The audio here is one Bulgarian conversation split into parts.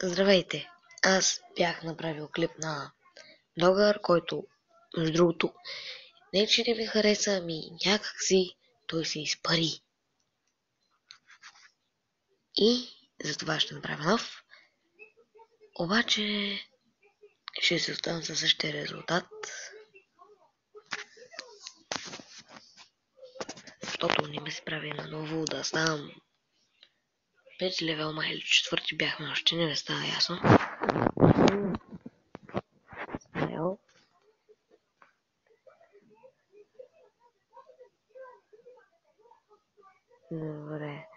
Здравейте! Аз бях направил клип на Догър, който, между другото, не че не ми хареса, ами някакси той се изпари. И затова ще направя нов. Обаче ще се оставам със същия резултат, защото не ме се прави наново да ставам 5 левел май или 4 бяхме, още не ме става ясно. Смел. Добре.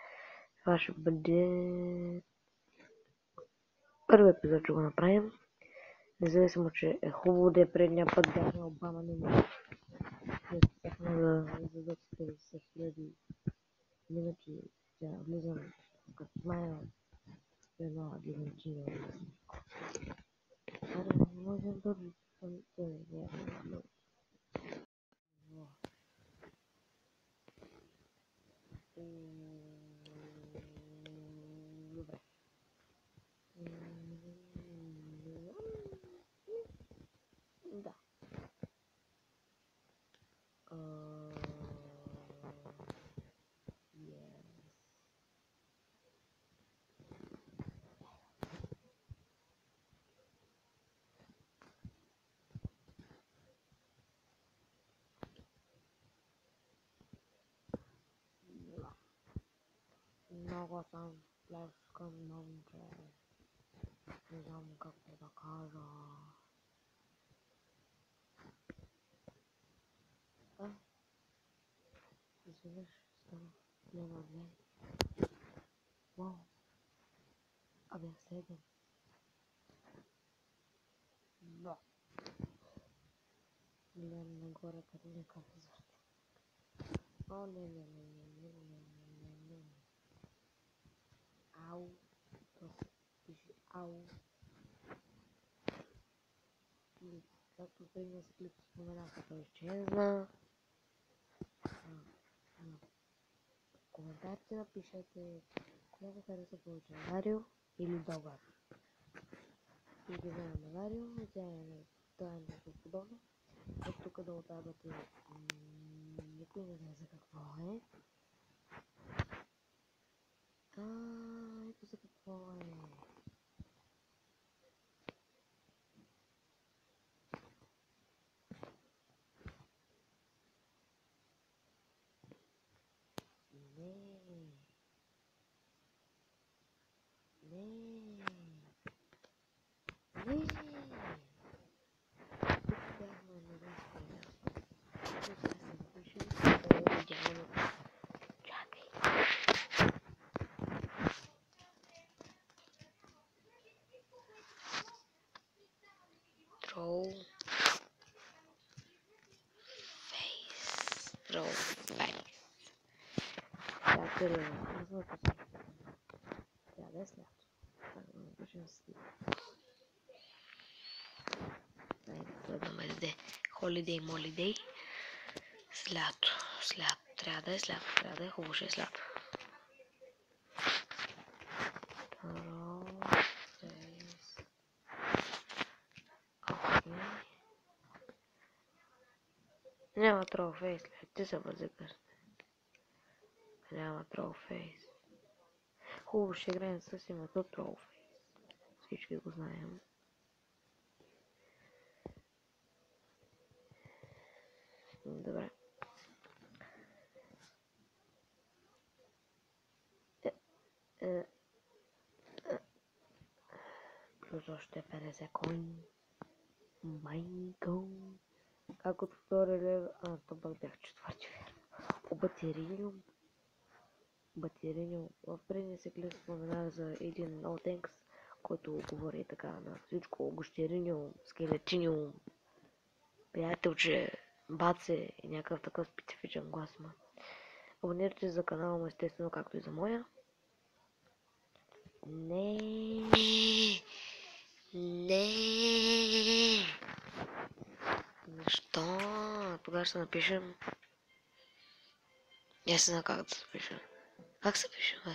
Това ще бъде първи епизод, ще го направим. Независимо, че е хубаво да е предния път бяхме Обама, не успяхме да издадат 50 000 минути. Сега влизам като знаем едно аргентина. Аре, не можем да добре. Да. Много съм плескан момче. Не знам какво да кажа. Изведнъж стана лева 2. Вау. Абе, 7. Да. Гледам нагоре къде не казваш. О, не. Ау. То се пише ау. И както предния си клип споменаха, той изчезна. В коментарите напишете кога ви хареса повече, Варио или Догър. И ги вземем на Варио, това е нещо подобно. От тук да отабате никой не знае за какво е. Ето за какво е. Не. Тук бяхме на разпреда. Тук се запишем. Идеално. Чакай. Troll face. Трябва да е слято. Следваме да Holiday Молидей. Слято. Трябва да е слято. Трябва да е хубаво, ще е слято. Няма трофей, след ти се възикаш. Няма трофей. Хубаво ще играем с името трофей. Всички го знаем. Добре. Плюс още 50 коин. Майко. Как от втори лев... то бях четвърти вер. Батериниум. В предния си клип споменах за един Ноутенкс, който говори така на всичко. Гощериниум, скелетиниум, приятелче, баце и някакъв такъв специфичен глас има. Абонирайте за канала му, естествено, както и за моя. Не. Защо? Тогава ще напишем. Я се знам как да се пише. Как се пише, бе?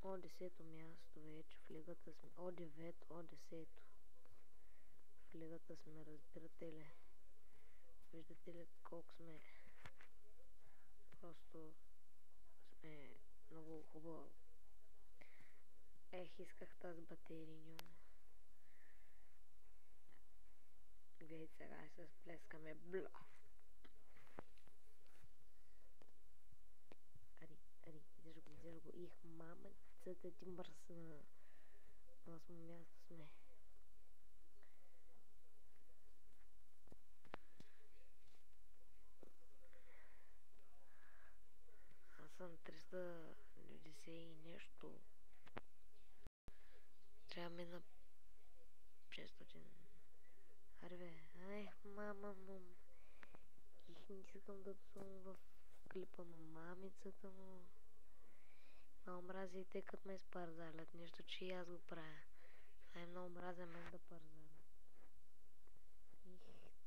О, 10-то място вече в лигата сме. О, 9, О, 10. В лигата сме, разбирате ли? Виждате ли колко сме? Просто сме много хубаво. Исках тази батерия. Гледай сега се сплескаме. Блъв. Ари, идеш го. Мамицата ти мръсна. На 8 място сме. Аз съм 390 и нещо. Трябва да мина 600. Аре бе, мама му. Не искам да съм в клипа на мамицата му. Много мрази и те като ме спарзалят. Нещо, че и аз го правя. Много мразя мен да парзалят.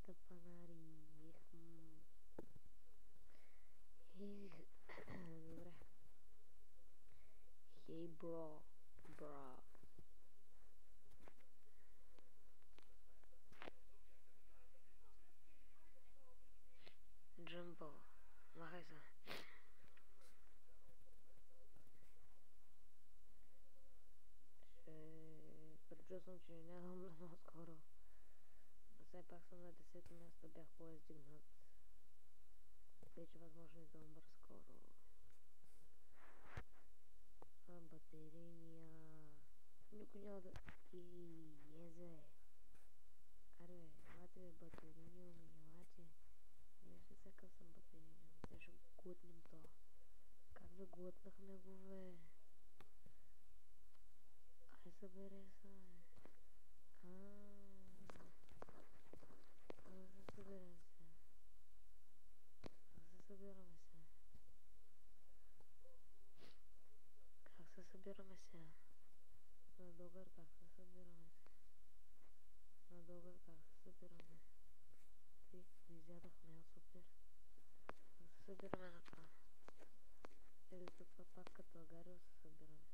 Тъпанари. Добре. Хей, бро. Джумбо. Махай се. Предчувствам, че няма да умра много скоро. Но все пак съм на 10-то място, бях по-издигнат. Вече възможно и да умра скоро. Батерия. Никой няма да... Езе. Аре бе, елате бе, батерия, елате. Нещо всякъв съм батерия. Сега ще го глътнем то. Как да глътнахме го, бе? Ай, събере се. Съберем се. Как се събираме се? Как се събираме се? На Догър как се събираме се? На Догър как се събираме? Ти изядахме, супер. Как се събираме на това? Или тук пак като Агарио се събираме?